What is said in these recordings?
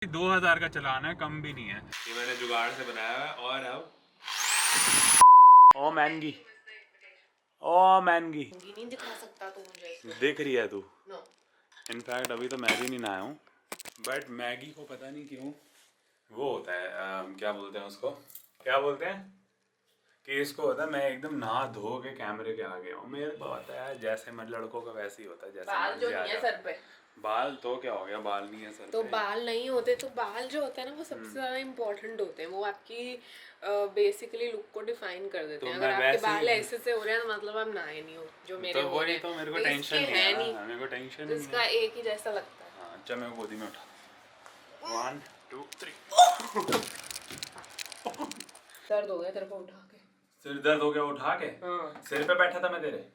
2000 का चलाना है, कम भी नहीं है। ये मैंने जुगाड़ से बनाया है। और अब ओ मैनगी, ओ मैनगी नहीं दिखा सकता तू मुझे। देख रही है तू? नो। इनफैक्ट अभी तो मैं भी नहीं नहाया हूँ, बट मैगी को पता नहीं क्यों वो होता है क्या बोलते हैं उसको, क्या बोलते हैं कि इसको होता है मैं एकदम नहा धो के कैमरे के आगे हूँ, मेरे को होता है जैसे मैं लड़कों का वैसे ही होता है, जैसे बाल जो मर्जी आ नहीं है जाओ। सर पे, बाल तो क्या हो गया, बाल नहीं है सर तो पे। बाल नहीं होते तो बाल जो होते हैं ना वो सबसे ज्यादा इम्पोर्टेंट होते हैं। वो आपकी बेसिकली लुक को डिफाइन कर देते तो हैं। मैं अगर आपके वैसे बाल ही ऐसे से हो रहे हैं तो मतलब आप नहाए नहीं हो, जो मेरे तो हो रहे वही हैं। तो मेरे को तो टेंशन इसके नहीं है है नहीं, ना, मेरे को टेंशन तो ही नहीं इसका है। एक ही जैसा लगता है। हाँ चल मेरे को गोदी में उठा, 1 2 3। दर्द हो गया तेरे को उठा के? सिर दर्द हो गया उठा के? हाँ। सिर पे बैठा था मैं तेरे।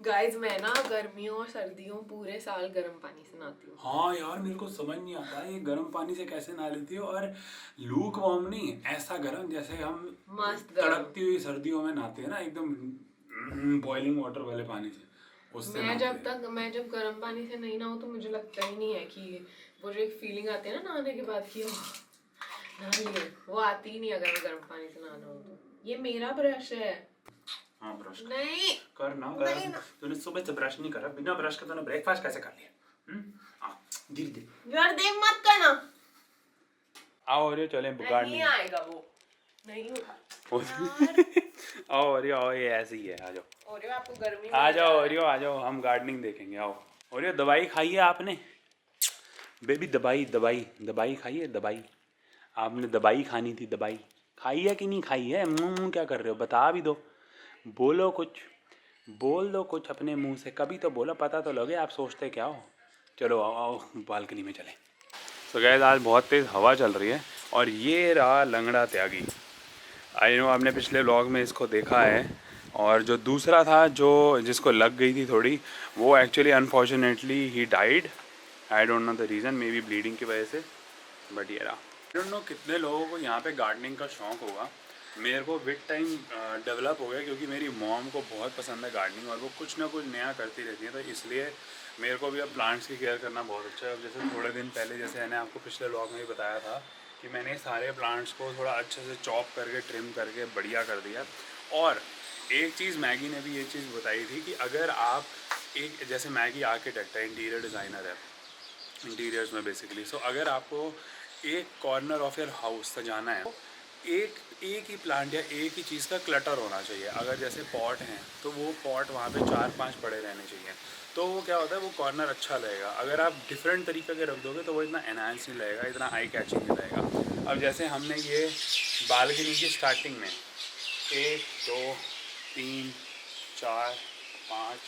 गाइस मैं ना गर्मियों और सर्दियों पूरे साल गर्म पानी से नहाती हूँ। हाँ यार मेरे को समझ नहीं आता ये गर्म पानी से कैसे नहा लेती हो, और लूक वार्म नहीं, ऐसा गर्म जैसे हम मस्त गर्म। तड़कती हुई सर्दियों में नहाते हैं ना, एकदम बॉइलिंग वाटर वाले पानी से, उससे नहाते हैं। मैं जब गर्म पानी से नहीं नहाऊं तो मुझे लगता ही नहीं है कि वो जो एक फीलिंग आती है ना नहाने के बाद की नहा लिए, वो आती ही नहीं अगर मैं गर्म पानी से नहाना हो तो। ये मेरा ब्रश है। हाँ ब्रश नहीं कर ना, तूने सुबह से ब्रश नहीं करा, बिना ब्रश के तूने ब्रेकफास्ट कैसे कर लिया? हाँ धीरे धीरे यार देख मत करना। आओ और चले नहीं आएगा वो, नहीं उठा। आओ और ये ऐसे ही है, आ जाओ और आपको गर्मी आ में जाओ ओरियो आ जाओ, हम गार्डनिंग देखेंगे। आओ ओरियो, दवाई खाई है आपने? बेबी दवाई दवाई दवाई खाई है, दवाई आपने दवाई खानी थी, दवाई खाई है कि नहीं खाई है? मुंह क्या कर रहे हो, बता भी दो, बोलो कुछ, बोल दो कुछ अपने मुंह से, कभी तो बोलो, पता तो लगे आप सोचते क्या हो। चलो आओ आओ बालकनी में चलें। तो गैस आज बहुत तेज़ हवा चल रही है, और ये रहा लंगड़ा त्यागी। आई नो आपने पिछले व्लॉग में इसको देखा है, और जो दूसरा था जो जिसको लग गई थी थोड़ी, वो actually unfortunately he died. I don't know the reason, may be bleeding की वजह से, बट ये रहा। आई डोंट नो कितने लोगों को यहाँ पे गार्डनिंग का शौक़ होगा, मेरे को विद टाइम डेवलप हो गया, क्योंकि मेरी मॉम को बहुत पसंद है गार्डनिंग, और वो कुछ ना कुछ नया करती रहती है, तो इसलिए मेरे को भी अब प्लांट्स की केयर करना बहुत अच्छा है। अब जैसे थोड़े दिन पहले, जैसे मैंने आपको पिछले व्लॉग में ही बताया था कि मैंने सारे प्लांट्स को थोड़ा अच्छे से चॉप करके ट्रिम करके बढ़िया कर दिया। और एक चीज़ मैगी ने भी ये चीज़ बताई थी कि अगर आप एक, जैसे मैगी आर्किटेक्ट है, इंटीरियर डिज़ाइनर है इंटीरियर्स में बेसिकली, सो अगर आपको एक कॉर्नर ऑफ योर हाउस सजाना है, एक ही प्लांट या एक ही चीज़ का क्लटर होना चाहिए। अगर जैसे पॉट हैं तो वो पॉट वहाँ पे 4-5 पड़े रहने चाहिए, तो वो क्या होता है, वो कॉर्नर अच्छा लगेगा। अगर आप डिफरेंट तरीके के रख दोगे तो वो इतना एनहांस नहीं लगेगा, इतना आई कैचिंग नहीं लगेगा। अब जैसे हमने ये बालकनी की स्टार्टिंग में 1 2 3 4 5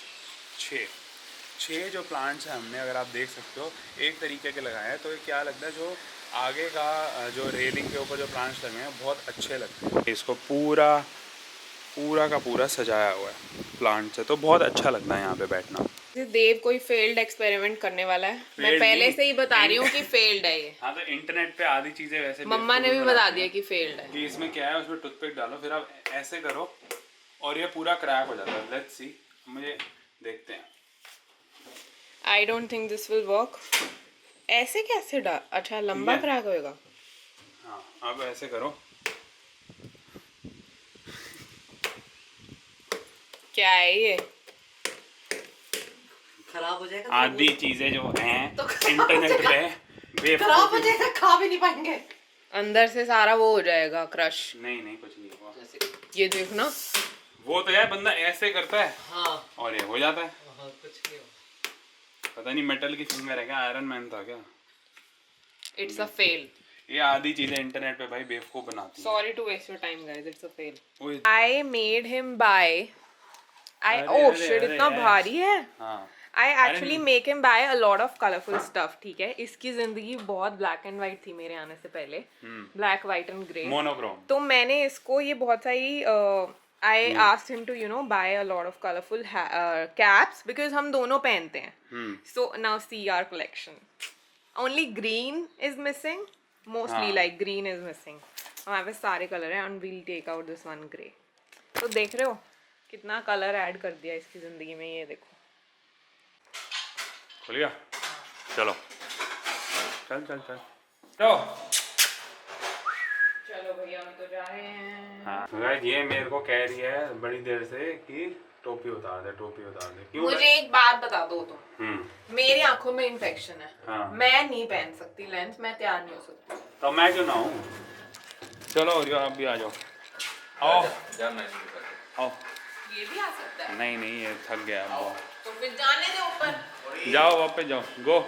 6 जो प्लांट्स हैं हमने, अगर आप देख सकते हो, एक तरीके के लगाए हैं, तो ये क्या लगता है, जो आगे का जो रेलिंग के ऊपर जो प्लांट्स लगे हैं बहुत अच्छे लगते हैं। इसको पूरा का पूरा सजाया हुआ है प्लांट से, तो बहुत अच्छा लगता है यहाँ पे बैठना। देव कोई फेल्ड एक्सपेरिमेंट करने वाला है, मैं पहले से ही बता रही हूँ कि फेल्ड है ये। हाँ तो इंटरनेट पे आधी चीजें वैसे मम्मा ने भी बता दिया कि फेल्ड है। कि इसमें क्या है, उसमें टूथपिक डालो, फिर आप ऐसे करो और ये पूरा क्रैक हो जाता है। लेट्स सी, मुझे देखते हैं। I don't think this will work. ऐसे कैसे अच्छा लंबा क्रैक होएगा। हाँ अब ऐसे करो। क्या है ये? खराब हो जाएगा। आधी चीजें जो हैं तो इंटरनेट पे खराब हो जाएगा, खा भी नहीं पाएंगे। अंदर से सारा वो हो जाएगा क्रश। नहीं कुछ नहीं हुआ। ये देखना, वो तो यार बंदा ऐसे करता है, हाँ और ये हो जाता है। हाँ, कुछ नहीं हुआ। पता नहीं मेटल की फिंगर है क्या, आयरन मैन था क्या? It's a fail. ये आधी चीजें इंटरनेट पे भाई बेवकूफ बनाती हैं। Sorry to waste your time guys, it's a fail. ओए, I made him buy अरे, oh अरे, shit, अरे, इतना भारी है। हाँ I actually make him buy a lot of colorful stuff, ठीक है। इसकी जिंदगी बहुत ब्लैक एंड व्हाइट थी मेरे आने से पहले, black white and grey monochrome. तो मैंने इसको ये बहुत सारी I asked him to buy a lot of colorful caps because हम दोनों पहनते हैं। So now see our collection. Only green is missing, mostly like green is missing. हमारे पास सारे कलर हैं and we'll take out this one grey. तो देख रहे हो कितना कलर ऐड कर दिया इसकी जिंदगी में, ये देखो। खुल गया, चलो चल चल चल तो चलो भैया हम तो जा रहे हैं। हाँ गाइस ये मेरे को कह रही है बड़ी देर से कि टोपी उतार दे टोपी उतार दे। क्यों? मुझे एक बात बता दो तुम, हम्म मेरी आंखों में इन्फेक्शन है। हाँ। मैं नहीं पहन सकती लेंस, मैं तैयार नहीं हो सकती। तो मैं क्यों ना हूँ? चलो और आप भी आ जाओ। आओ आओ। ये भी आ सकता है। नहीं नहीं ये थक गया अब बहुत। तो फिर जाने दो ऊपर। जाओ वापस जाओ गो।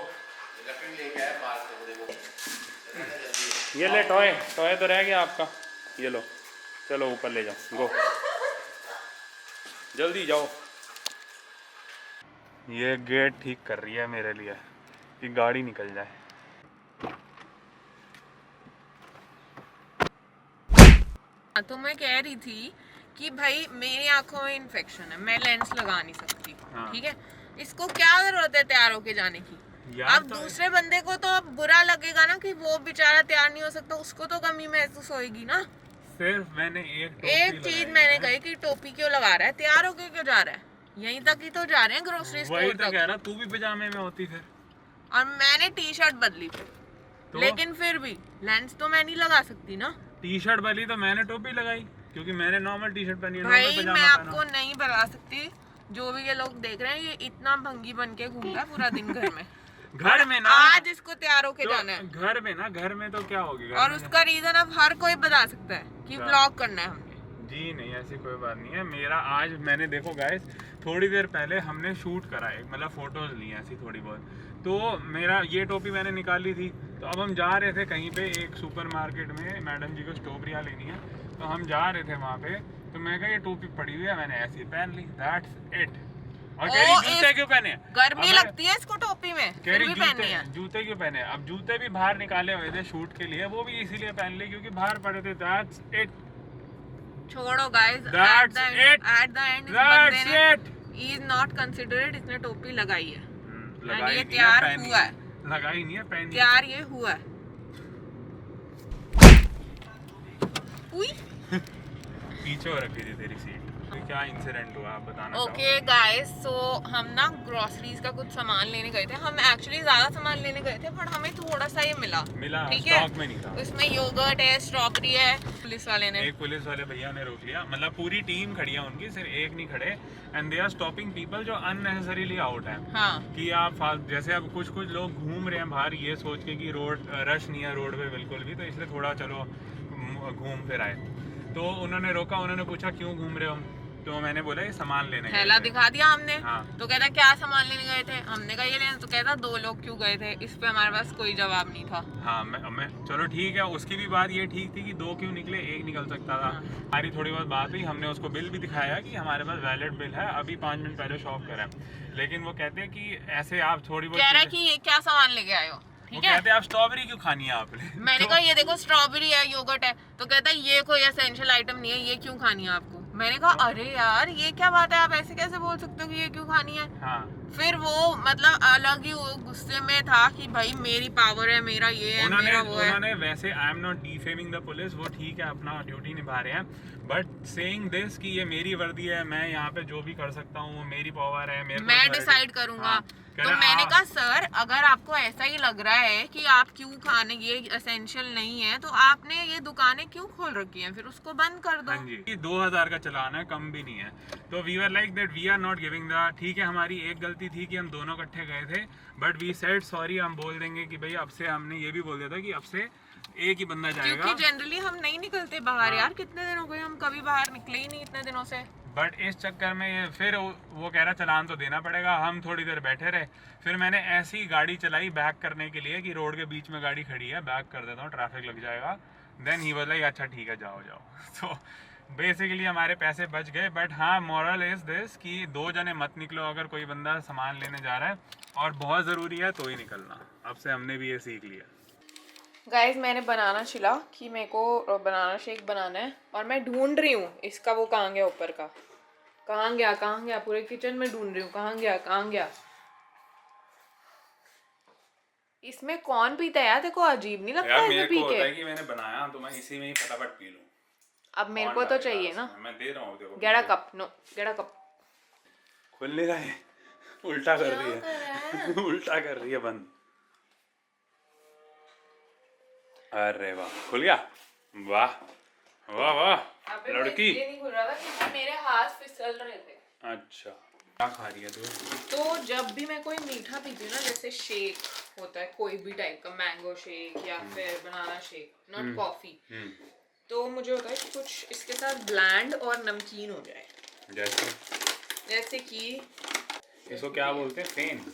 ये ले टॉय टॉय तो रह गया आपका, ये लो चलो ऊपर ले जाओ गो जल्दी जाओ। ये गेट ठीक कर रही है मेरे लिए कि गाड़ी निकल जाए। तो मैं कह रही थी कि भाई मेरी आंखों में इन्फेक्शन है, मैं लेंस लगा नहीं सकती। हाँ। ठीक है, इसको क्या जरूरत है तैयार होके जाने की? अब तो दूसरे बंदे को तो अब बुरा लगेगा ना कि वो बेचारा तैयार नहीं हो सकता, उसको तो कमी महसूस होएगी ना। सिर्फ मैंने एक चीज मैंने कही कि टोपी क्यों लगा रहा है, तैयार होके क्यों जा रहा है? यहीं तक ही तो जा रहे हैं ग्रोसरी वही स्टोर तो कह तक। रहा तू भी पजामे में होती फिर। और मैंने टी शर्ट बदली फिर तो? लेकिन फिर भी लेंस तो मैं नहीं लगा सकती ना। टी शर्ट बदली तो मैंने टोपी लगाई क्योंकि मैंने नॉर्मल टी शर्ट पहनी है, भाई नॉर्मल मैं पजामा आपको पहना। नहीं बता सकती, जो भी ये लोग देख रहे हैं ये इतना भंगी बन के घूम रहा है पूरा दिन घर में। घर में ना आज इसको तैयार होके तो जाना है। घर में ना, घर में तो क्या होगी घर और में उसका रीजन अब हर कोई बता सकता है कि क्या? ब्लॉग करना है हमने। जी नहीं ऐसी कोई बात नहीं है। मेरा आज मैंने देखो गाइस थोड़ी देर पहले हमने शूट करा है, मतलब फोटोज ली हैं ऐसी थोड़ी बहुत। तो मेरा ये टोपी मैंने निकाली थी, तो अब हम जा रहे थे कहीं पे एक सुपरमार्केट में, मैडम जी को स्ट्रॉबेरियाँ लेनी है, तो हम जा रहे थे वहाँ पे। तो मैं कहा ये टोपी पड़ी हुई है, मैंने ऐसे ही पहन ली, दैट्स इट। और कह रही जूते क्यों पहने? गर्मी अब लगती है इसको टोपी में, कह फिर रही भी पहननी है। जूते क्यों पहने? अब जूते भी बाहर निकाले हुए थे शूट के लिए, वो भी इसीलिए पहन लिए क्योंकि बाहर पड़े थे। That's it. छोड़ो guys, That's it. At the end इस That's बंदे ने it. He is not considered, इसने टोपी लगाई है। लगाई ये नहीं है, तैयार पहनी हुआ है। है। लगाई नहीं है, पहनी है। तैयार ये हुआ है। उई पीछे हो रखी थी तेरी सीट। तो क्या इंसिडेंट हुआ आप बताना ओके गाइस, सो हम ना ग्रोसरीज का कुछ सामान लेने गए थे। हम एक्चुअली ज्यादा सामान लेने गए थे बट हमें थोड़ा सा ये मिला। मिला, ठीक है, स्टॉक में नहीं था। उसमें योगर्ट है, स्ट्रॉबेरी है। पुलिस वाले ने एक पुलिस वाले भैया ने रोक लिया, मतलब पूरी टीम खड़ी है उनकी, सिर्फ एक नहीं खड़े। And they are stopping people जो अननेसेसरीली आउट है। हाँ कि आप जैसे अब कुछ लोग घूम रहे हैं बाहर ये सोच के कि रोड रश नहीं है रोड पे बिल्कुल भी, तो इसलिए थोड़ा चलो घूम फिर आए। तो उन्होंने रोका, उन्होंने पूछा क्यों घूम रहे हो? तो मैंने बोला ये सामान लेने गए थैला थे। दिखा दिया हमने। हाँ। तो कहता क्या सामान लेने गए थे? हमने कहा ये लेने। तो कहता 2 लोग क्यों गए थे? इस पे हमारे पास कोई जवाब नहीं था। हाँ मैं चलो ठीक है, उसकी भी बात ये ठीक थी कि 2 क्यों निकले, 1 निकल सकता था। हमारी थोड़ी बहुत बात हुई, हमने उसको बिल भी दिखाया कि हमारे पास वैलिड बिल है, अभी 5 मिनट पहले शॉप करा है। लेकिन वो कहते हैं कि ऐसे आप थोड़ी बहुत कह रहा है कि ये क्या सामान लेके आए हो? वो ठीक है, कहते हैं आप स्ट्रॉबेरी क्यों खानी है आपने? मैंने कहा ये देखो स्ट्रॉबेरी है, योगर्ट है। तो कहता है ये कोई एसेंशियल आइटम नहीं है, ये क्यों खानी है आपको? मैंने कहा अरे यार ये क्या बात है, आप ऐसे कैसे बोल सकते हो कि ये क्यों खानी है? हाँ फिर वो मतलब अलग ही वो गुस्से में था कि भाई मेरी पावर है, मेरा ये है, मेरा वो है। उन्होंने वैसे I am not defaming the police, वो ठीक है अपना ड्यूटी निभा रहे हैं, बट सेइंग दिस कि ये मेरी वर्दी है, मैं यहाँ पे जो भी कर सकता हूँ वो मेरी पावर है, मेरे मैं डिसाइड करूंगा। हाँ, तो मैंने कहा सर अगर आपको ऐसा ही लग रहा है कि आप क्यों खाने, ये एसेंशियल नहीं है, तो आपने ये दुकानें क्यों खोल रखी हैं? फिर उसको बंद कर दो। हाँ जी, 2000 का चलान है, कम भी नहीं है। तो we are like that we are not giving the, ठीक है हमारी एक गलती थी कि हम दोनों इकट्ठे गए थे, बट वी सेड सॉरी, हम बोल देंगे कि भाई अब से, हमने ये भी बोल दिया था कि अब से एक ही बंदा जाएगा। क्योंकि जनरली हम नहीं निकलते बाहर। हाँ। यार कितने दिन हो गए हम कभी बाहर निकले ही नहीं इतने दिनों से। बट इस चक्कर में फिर वो कह रहा चलान तो देना पड़ेगा। हम थोड़ी देर बैठे रहे, फिर मैंने ऐसी गाड़ी चलाई बैक करने के लिए कि रोड के बीच में गाड़ी खड़ी है, बैक कर देता हूँ, ट्रैफिक लग जाएगा। देन ही वाज लाइक अच्छा ठीक है जाओ जाओ। तो बेसिकली हमारे पैसे बच गए। बट हाँ, मॉरल इज दिस कि 2 जने मत निकलो अगर कोई बंदा सामान लेने जा रहा है, और बहुत ज़रूरी है तो ही निकलना। अब से हमने भी ये सीख लिया। गाइस मैंने बनाना छिला कि मेरे को बनाना शेक बनाना है, और मैं ढूंढ रही हूँ इसका वो कहाँ गया ऊपर का, कहाँ गया पूरे किचन में ढूंढ रही हूँ कहाँ गया। इसमें कौन पीता है यार? देखो अजीब नहीं लगता है पी के? कि मैंने बनाया तो मैं इसी में ही फटाफट पी लूं। अब मेरे को तो चाहिए ना। मैं दे रहा हूँ देखो। Get a cup, know get a cup. खुल नहीं रहा है, उल्टा कर रही है। उल्टा कर रही है, बंद। अरे वाह, खुल गया। वाह वाह वाह, अबे वो लड़की। इसलिए नहीं खुल रहा था क्योंकि मेरे हाथ फिसल रहे थे। अच्छा, क्या खा रही है तू? तो जब भी मैं कोई मीठा पीती हूँ ना, जैसे शेक होता है कोई भी टाइप का, मैंगो शेक या फिर बनाना शेक, नॉट कॉफी, तो मुझे होता है कि कुछ इसके साथ ब्लैंड और नमकीन हो जाए। जैसे कि इसको क्या बोलते हैं? फेन?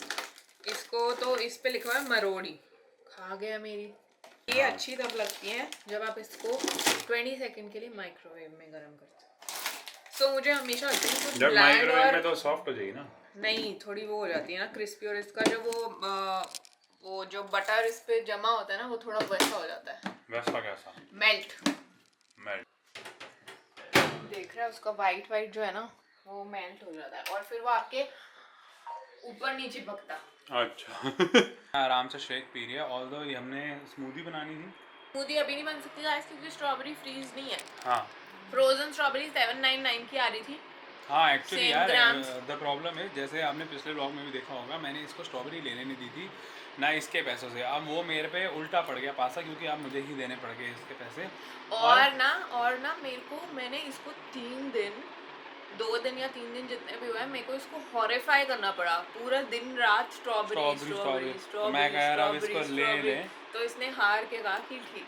इसको तो इस पे लिखा हुआ है मरोड़ी। खा गया मेरी। ये अच्छी तब लगती है जब आप इसको 20 सेकंड के लिए माइक्रोवेव में गर्म करते हो। सो मुझे हमेशा लगता है कुछ जब ब्लैंड माइक्रोवेव और में तो सॉफ्ट हो जाएगी ना। नहीं, थोड़ी वो हो जाती है ना क्रिस्पी, और इसका जो वो जो बटर इस पे जमा होता है ना, वो थोड़ा वैसा हो जाता है। वैसा कैसा? मेल्ट। देख रहा है उसका वाइट वाइट जो है ना, वो मेल्ट हो जाता है और फिर वो आपके ऊपर नहीं चिपकता। अच्छा। आराम से शेक पी रही है। ऑल्दो ये हमने स्मूदी बनानी थी। स्मूदी अभी नहीं बन सकती गाइस क्योंकि स्ट्रॉबेरी फ्रीज नहीं है। हाँ फ्रोजन स्ट्रॉबेरी 799 की आ रही थी। हाँ, एक्चुअली Same यार grams. द प्रॉब्लम है, जैसे आपने पिछले ब्लॉग में भी देखा होगा, मैंने इसको स्ट्रॉबेरी लेने नहीं दी थी ना इसके पैसों से। अब वो मेरे पे उल्टा पड़ गया पासा, क्योंकि अब मुझे ही देने पड़ गए इसके पैसे। और ना मेरे को, मैंने इसको 3 दिन 2 दिन या 3 दिन जितने भी हुए मेरे को इसको हॉरिफाई करना पड़ा। पूरा दिन रात स्ट्रॉबेरी स्ट्रॉबेरी तो मैं कह रहा हूँ इसको ले ले। तो इसने हार के कहा कि ठीक।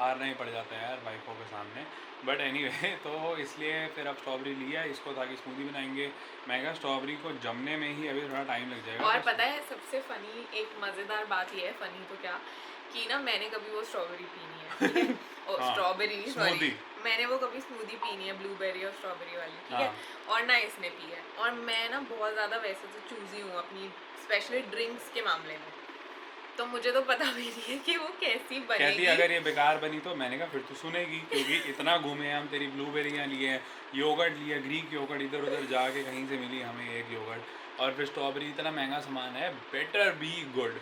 हार नहीं पड़ जाता है यार वाइफों के सामने। बट एनीवे तो इसलिए फिर अब स्ट्रॉबेरी लिया इसको ताकि स्मूदी बनाएंगे। मैं कहा स्ट्रॉबेरी को जमने में ही अभी थोड़ा टाइम लग जाएगा। और पता है सबसे फनी एक मज़ेदार बात ये है, फनी तो क्या, कि ना मैंने कभी वो स्ट्रॉबेरी पीनी है, ठीक है? और हाँ, स्ट्रॉबेरी सॉरी, स्मूदी। मैंने वो कभी स्मूदी पीनी है ब्लूबेरी और स्ट्रॉबेरी वाली, ठीक है? हाँ। और ना इसने पी है। और मैं ना बहुत ज़्यादा वैसे तो चूजी हूँ अपनी स्पेशली ड्रिंक्स के मामले में, तो मुझे तो पता भी नहीं है कि वो कैसी बनेगी। कहती अगर ये बेकार बनी तो मैंने कहा फिर तो सुनेगी, क्योंकि इतना घूमे हम, तेरी ब्लूबेरियाँ लिए हैं, योगर्ट लिए, ग्रीक योगर्ट इधर उधर जाके कहीं से मिली हमें एक योगर्ट, और फिर स्ट्रॉबेरी, इतना महंगा सामान है, बेटर बी गुड।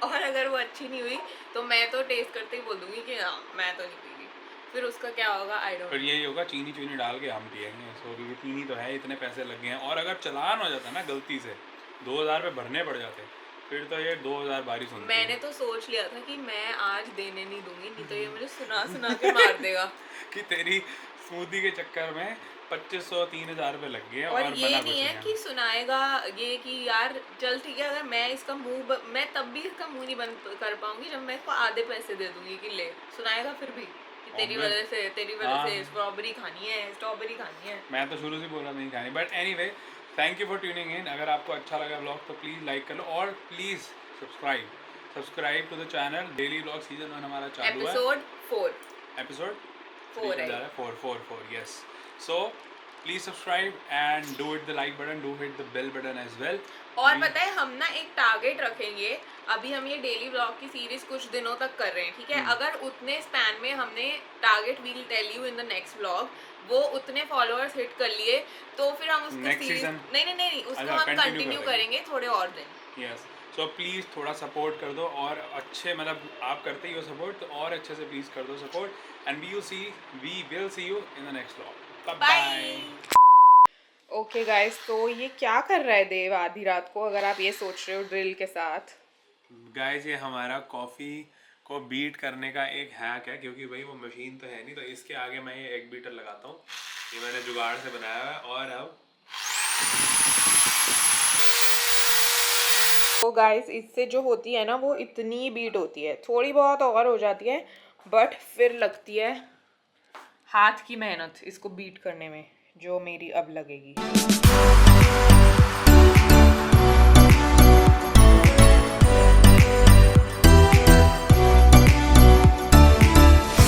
और अगर वो अच्छी नहीं हुई तो मैं तो टेस्ट करते ही बोल दूंगी कि हाँ मैं तो नहीं पीगी। फिर उसका क्या होगा आई डोंट। फिर यही होगा, चीनी चीनी डाल के हम पियेंगे। सो क्योंकि चीनी तो है, इतने पैसे लग गए हैं, और अगर चालान हो जाता ना गलती से 2000 रुपये भरने पड़ जाते, फिर तो ये 2000 बारी सुनती। मैंने तो सोच लिया था कि मैं आज देने नहीं दूंगी, नहीं तो ये मुझे सुना सुना के मार देगा। कि तेरी स्मूदी के चक्कर में 2500-3000 रुपये लग गए। और ये नहीं है कि सुनाएगा ये कि यार चल ठीक है, अगर मैं इसका मैं तब भी इसका मुंह नहीं बंद कर पाऊंगी जब मैं इसको आधे पैसे दे दूंगी कि ले। सुनाएगा फिर भी कि तेरी वजह से स्ट्रॉबेरी खानी है। मैं तो शुरू से बोला नहीं खानी। But anyway, thank you for tuning in. अगर आपको अच्छा लगा ब्लॉग तो प्लीज़ लाइक कर लो, और please subscribe to the channel. Daily blog season 1 हमारा चालू है। Episode 4 yes. So please subscribe and do hit the like button, do hit the bell button as well. और पता है हम ना एक टारगेट रखेंगे। अभी हम ये डेली ब्लॉग की सीरीज कुछ दिनों तक कर रहे हैं, ठीक है? अगर उतने स्पैन में हमने target will tell you in the next blog, वो उतने फॉलोअर्स हिट कर लिए तो फिर हम उसको सीरीज नहीं उसको हम कंटिन्यू करेंगे थोड़े और दिन। यस, सो प्लीज़ थोड़ा सपोर्ट कर दो, और अच्छे, मतलब आप करते ही हो सपोर्ट तो और अच्छे से प्लीज़ कर दो support. And we will see you in the next blog. Bye. Okay guys, तो ये क्या कर रहा है देव आधी रात को, अगर आप ये सोच रहे हो ड्रिल के साथ? गाइस ये हमारा कॉफ़ी को बीट करने का एक हैक है, क्योंकि भाई वो मशीन तो है नहीं, तो इसके आगे मैं ये एक बीटर लगाता हूँ। ये मैंने जुगाड़ से बनाया है। और अब तो गाइस इससे जो होती है ना, वो इतनी बीट होती है, थोड़ी बहुत और हो जाती है, बट फिर लगती है हाथ की मेहनत इसको बीट करने में, जो मेरी अब लगेगी।